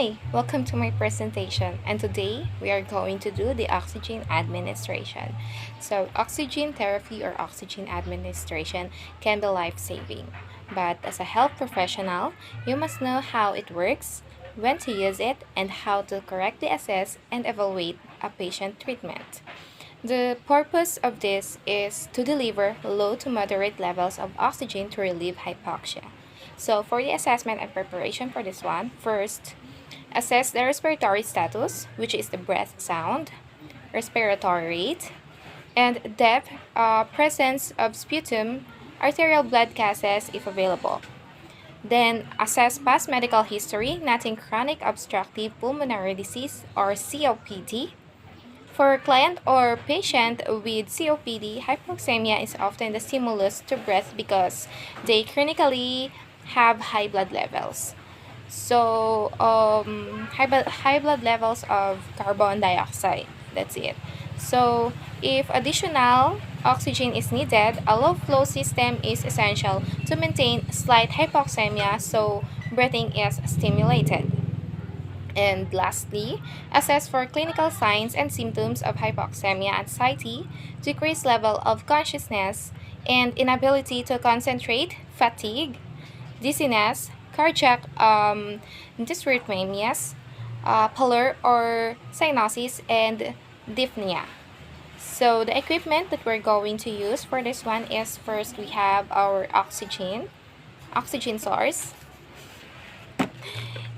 Hi, welcome to my presentation, and today we are going to do the oxygen administration. So, oxygen therapy or oxygen administration can be life-saving, but as a health professional, you must know how it works, when to use it, and how to correctly assess and evaluate a patient treatment. The purpose of this is to deliver low to moderate levels of oxygen to relieve hypoxia. So, for the assessment and preparation for this one, first, assess the respiratory status, which is the breath sound, respiratory rate, and depth, presence of sputum, arterial blood gases if available. Then assess past medical history, nothing chronic obstructive pulmonary disease or COPD. For client or patient with COPD, hypoxemia is often the stimulus to breath because they chronically have high blood levels. So, high blood levels of carbon dioxide. That's it. So, if additional oxygen is needed, a low flow system is essential to maintain slight hypoxemia so breathing is stimulated. And lastly, assess for clinical signs and symptoms of hypoxemia, anxiety, decreased level of consciousness, and inability to concentrate, fatigue, dizziness, cardiac dysrhythmias, pallor or cyanosis, and dyspnea. So the equipment that we're going to use for this one is first we have our oxygen source,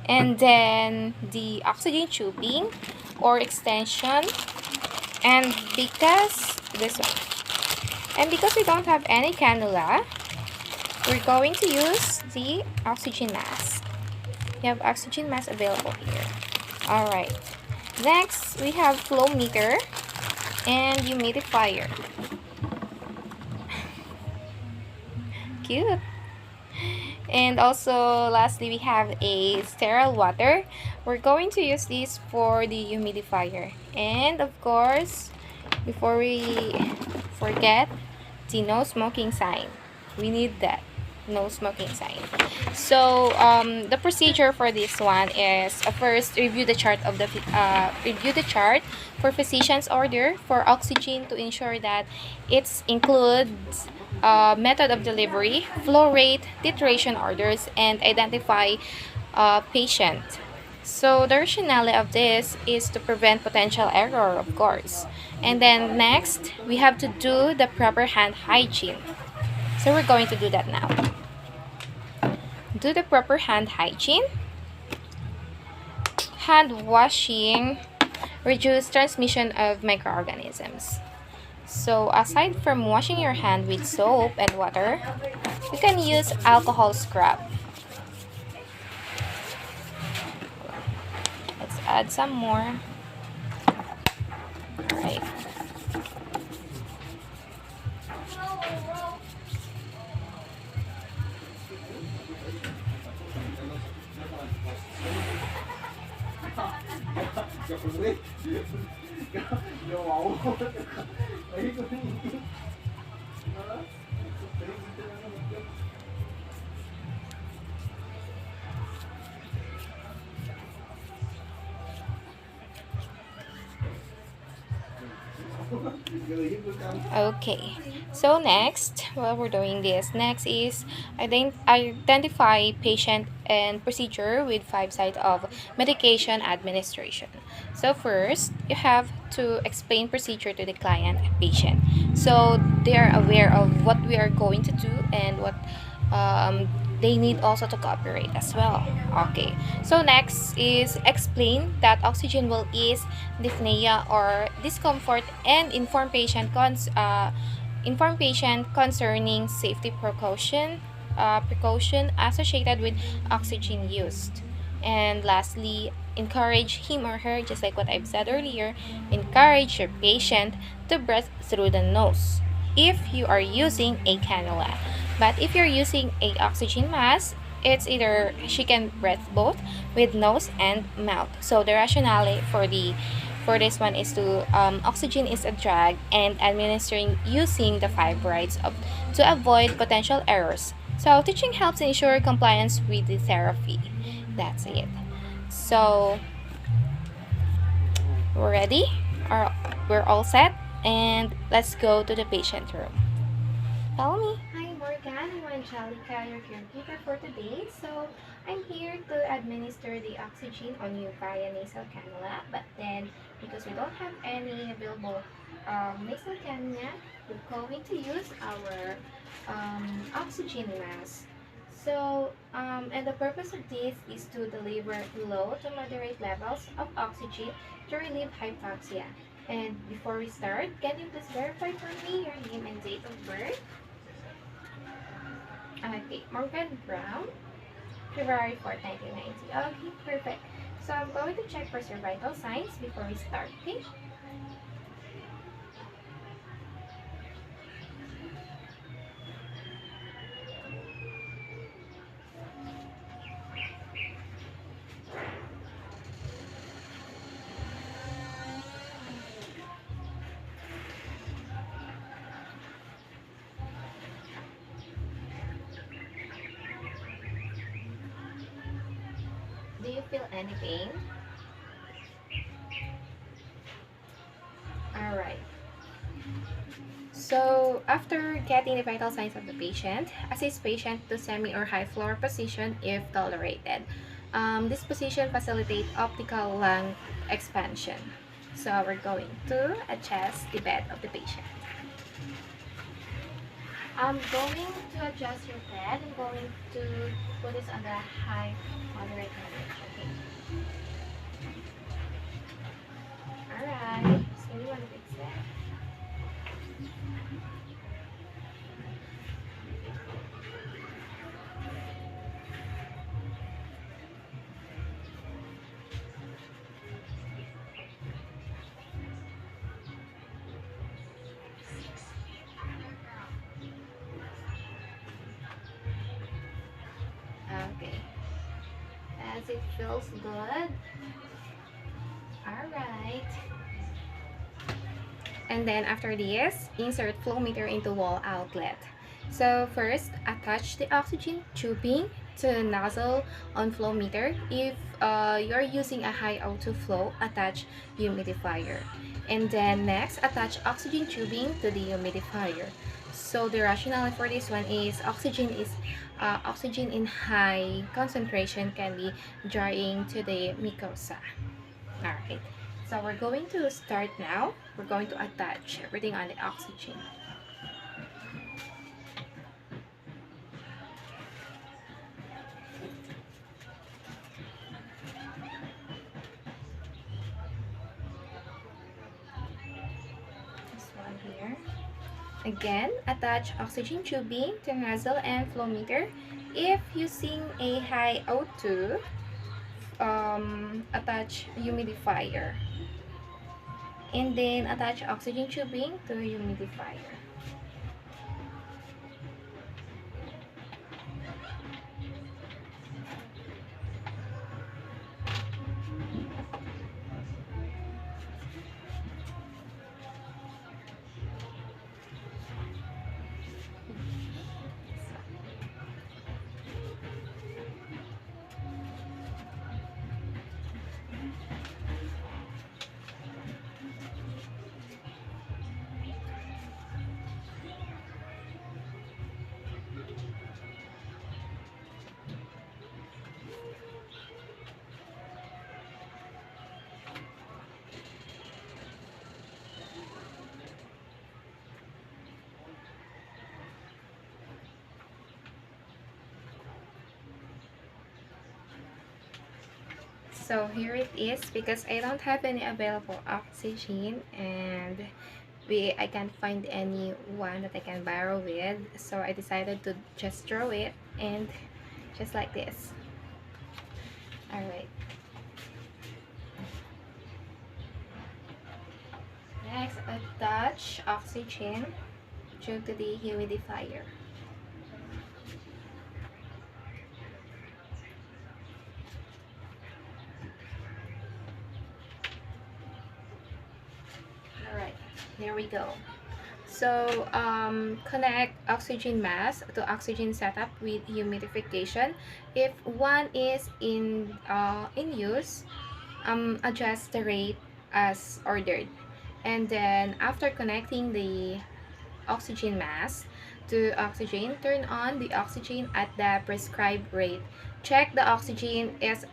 and then the oxygen tubing or extension, and because this one. And because we don't have any cannula, we're going to use the oxygen mask. We have oxygen mask available here. Alright. Next, we have flow meter and humidifier. Cute. And also, lastly, we have a sterile water. We're going to use this for the humidifier. And of course, before we forget, the no smoking sign. We need that. No smoking sign. So the procedure for this one is first review the chart for physician's order for oxygen to ensure that it includes method of delivery, flow rate, titration orders, and identify patient. So the rationale of this is to prevent potential error, of course. And then next, we have to do the proper hand hygiene. So we're going to do that now. Do the proper hand hygiene. Hand washing reduce transmission of microorganisms. So aside from washing your hand with soap and water, you can use alcohol scrub. Let's add some more. Alright. Okay, so next, while we're doing this, next is identify patient and procedure with 5 sides of medication administration. So first, you have to explain procedure to the client and patient, so they are aware of what we are going to do and what they need also to cooperate as well. Okay, so next is explain that oxygen will ease dyspnea or discomfort and inform patient concerning safety precaution associated with oxygen used. And lastly, encourage him or her, just like what I've said earlier, encourage your patient to breathe through the nose if you are using a cannula. But if you're using a oxygen mask, it's either she can breathe both with nose and mouth. So the rationale for this one is to oxygen is a drug and administering using the 5 rights to avoid potential errors. So teaching helps ensure compliance with the therapy. That's it. So we're ready. We're all set, and let's go to the patient room. Follow me. Hi, Morgan. I'm Angelica, your caregiver for today. So I'm here to administer the oxygen on you via nasal cannula. But then, because we don't have any available nasal cannula, we're going to use our oxygen mask. And the purpose of this is to deliver low to moderate levels of oxygen to relieve hypoxia. And before we start, can you please verify for me your name and date of birth? Okay, Morgan Brown, February 4th, 1990. Okay, perfect. So I'm going to check for your vital signs before we start, okay? Do you feel any pain? Alright. So, after getting the vital signs of the patient, assist patient to semi or high floor position if tolerated. This position facilitates optical lung expansion. So, we're going to adjust the bed of the patient. I'm going to adjust your bed. I'm going to put this on the high moderate range. Okay. Alright. So you want to fix that? Okay. As it feels good. Alright. And then after this, insert flow meter into wall outlet. So first, attach the oxygen tubing to nozzle on flow meter. If you're using a high O2 flow, attach humidifier. And then next, attach oxygen tubing to the humidifier. So the rationale for this one is oxygen in high concentration can be drying to the mucosa. Alright, so we're going to start now. We're going to attach everything on the oxygen. This one here. Again, attach oxygen tubing to nozzle and flow meter. If using a high O2, attach humidifier. And then attach oxygen tubing to humidifier. So here it is, because I don't have any available oxygen and I can't find any one that I can borrow with, so I decided to just throw it, and just like this. Alright. Next, attach oxygen to the humidifier. Alright, there we go. So connect oxygen mask to oxygen setup with humidification. If one is in use, adjust the rate as ordered. And then after connecting the oxygen mask to oxygen, turn on the oxygen at the prescribed rate. Check the oxygen is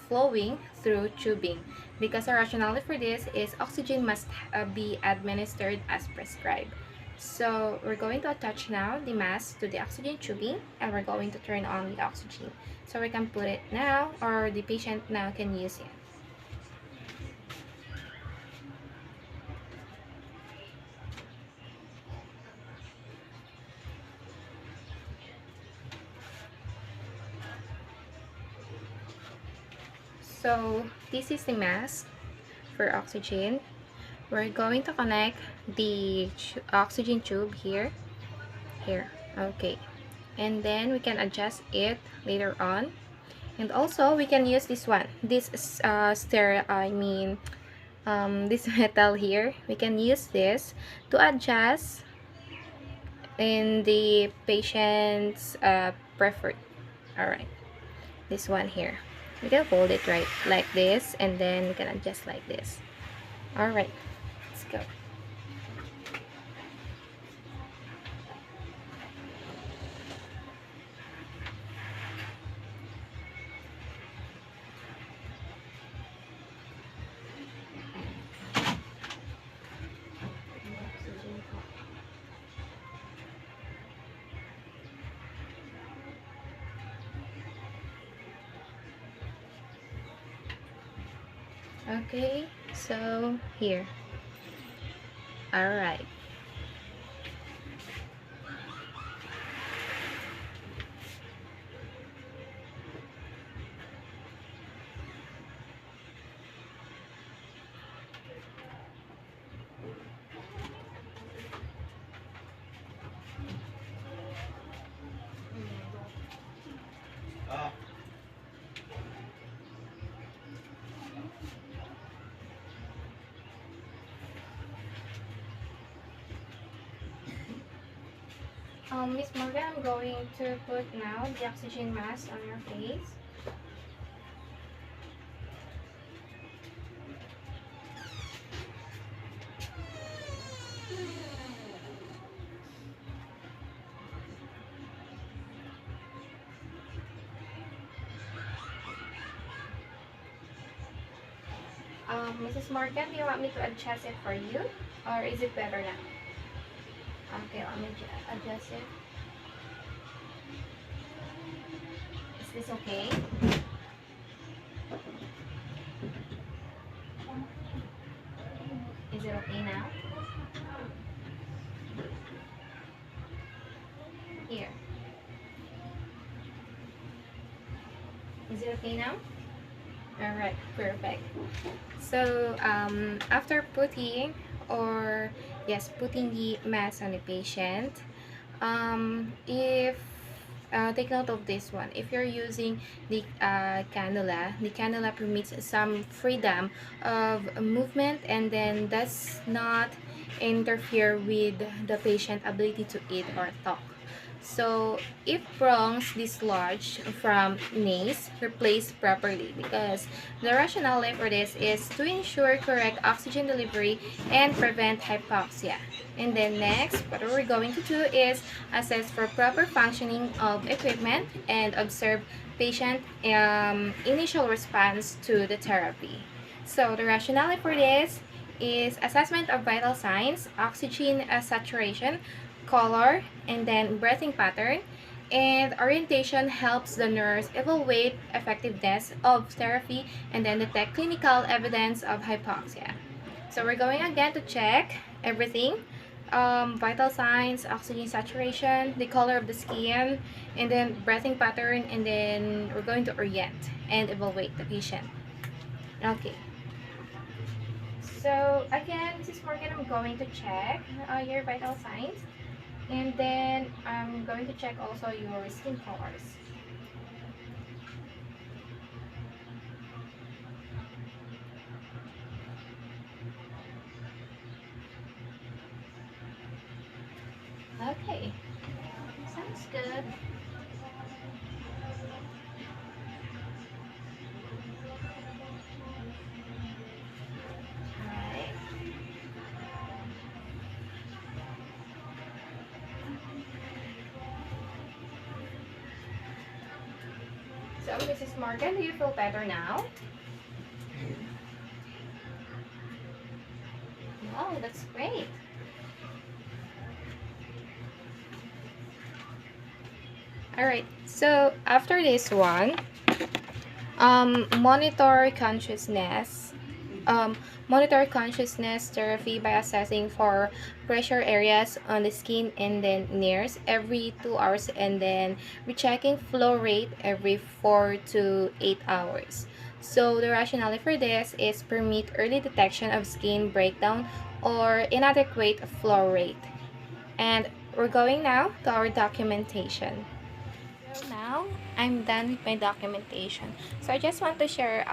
flowing through tubing, because the rationale for this is oxygen must be administered as prescribed. So we're going to attach now the mask to the oxygen tubing, and we're going to turn on the oxygen. So we can put it now, or the patient now can use it. So this is the mask for oxygen. We're going to connect the oxygen tube here, okay, and then we can adjust it later on. And also we can use this one, this this metal here. We can use this to adjust in the patient's preferred. All right, this one here, we can hold it right like this, and then we can adjust like this. All right, let's go. Okay, so here. All right. Miss Morgan, I'm going to put now the oxygen mask on your face. Mrs. Morgan, do you want me to adjust it for you, or is it better now? Okay, let me adjust it. Is this okay? Is it okay now? Here. Is it okay now? Alright, perfect. So after putting, or yes, putting the mask on the patient, if take note of this one. If you're using the cannula permits some freedom of movement, and then does not interfere with the patient ability to eat or talk. So if bronchs dislodged from nace, replace properly, because the rationale for this is to ensure correct oxygen delivery and prevent hypoxia. And then next, what we're going to do is assess for proper functioning of equipment and observe patient initial response to the therapy. So the rationale for this is assessment of vital signs, oxygen saturation, color, and then breathing pattern. And orientation helps the nurse evaluate effectiveness of therapy and then detect clinical evidence of hypoxia. So we're going again to check everything. Vital signs, oxygen saturation, the color of the skin, and then breathing pattern, and then we're going to orient and evaluate the patient. Okay. So again, Mrs. Morgan, I'm going to check your vital signs, and then I'm going to check also your skin colors. So, Mrs. Morgan, do you feel better now? Wow, that's great. All right. So after this one, monitor consciousness. Um, Monitor consciousness therapy by assessing for pressure areas on the skin and then nears every 2 hours, and then rechecking flow rate every 4 to 8 hours. So the rationale for this is permit early detection of skin breakdown or inadequate flow rate. And we're going now to our documentation. So now I'm done with my documentation. So I just want to share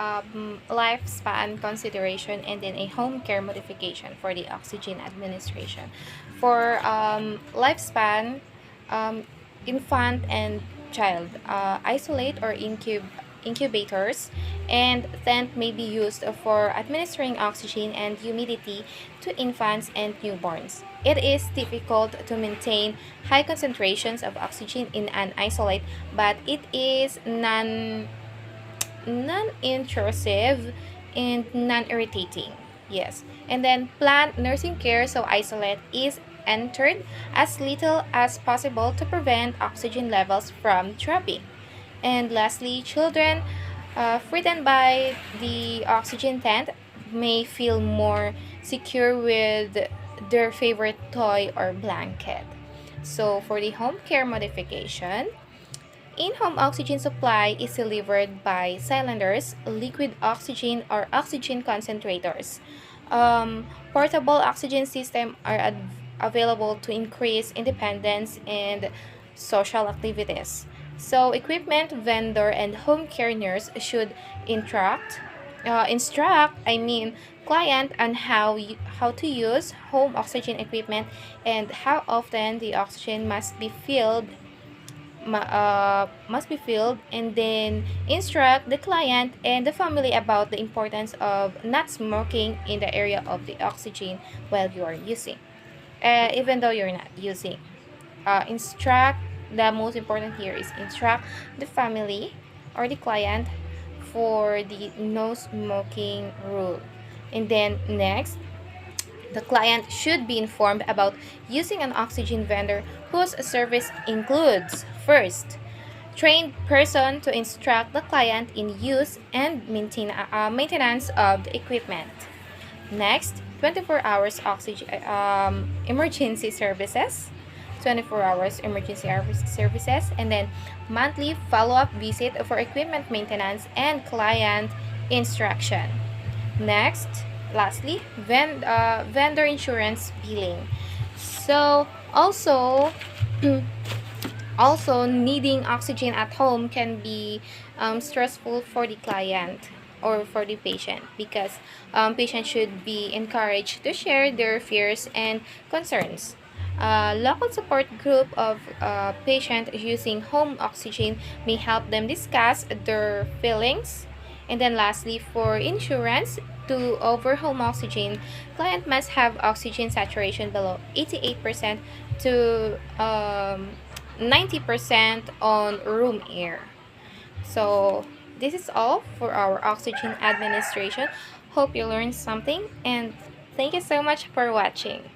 lifespan consideration and then a home care modification for the oxygen administration. For lifespan, um, infant and child, isolate or incubators and tent may be used for administering oxygen and humidity to infants and newborns. It is difficult to maintain high concentrations of oxygen in an isolate, but it is non-intrusive and non-irritating. Yes. And then plant nursing care, so isolate is entered as little as possible to prevent oxygen levels from dropping. And lastly, children frightened by the oxygen tent may feel more secure with their favorite toy or blanket. So for the home care modification, in-home oxygen supply is delivered by cylinders, liquid oxygen, or oxygen concentrators. Portable oxygen systems are available to increase independence and social activities. So, equipment vendor and home care nurse should instruct client on how to use home oxygen equipment and how often the oxygen must be filled, and then instruct the client and the family about the importance of not smoking in the area of the oxygen while you are using, even though you're not using. Instruct, the most important here is instruct the family or the client for the no smoking rule. And then next, the client should be informed about using an oxygen vendor whose service includes first, trained person to instruct the client in use and maintenance of the equipment. Next, 24 hours oxygen emergency services. 24 hours emergency services, and then monthly follow-up visit for equipment maintenance and client instruction. Next, lastly, vendor insurance billing. So also also needing oxygen at home can be stressful for the client or for the patient, because patients should be encouraged to share their fears and concerns. Local support group of patients using home oxygen may help them discuss their feelings. And then lastly, for insurance, to over home oxygen, client must have oxygen saturation below 88% to 90% on room air. So this is all for our oxygen administration. Hope you learned something, and thank you so much for watching.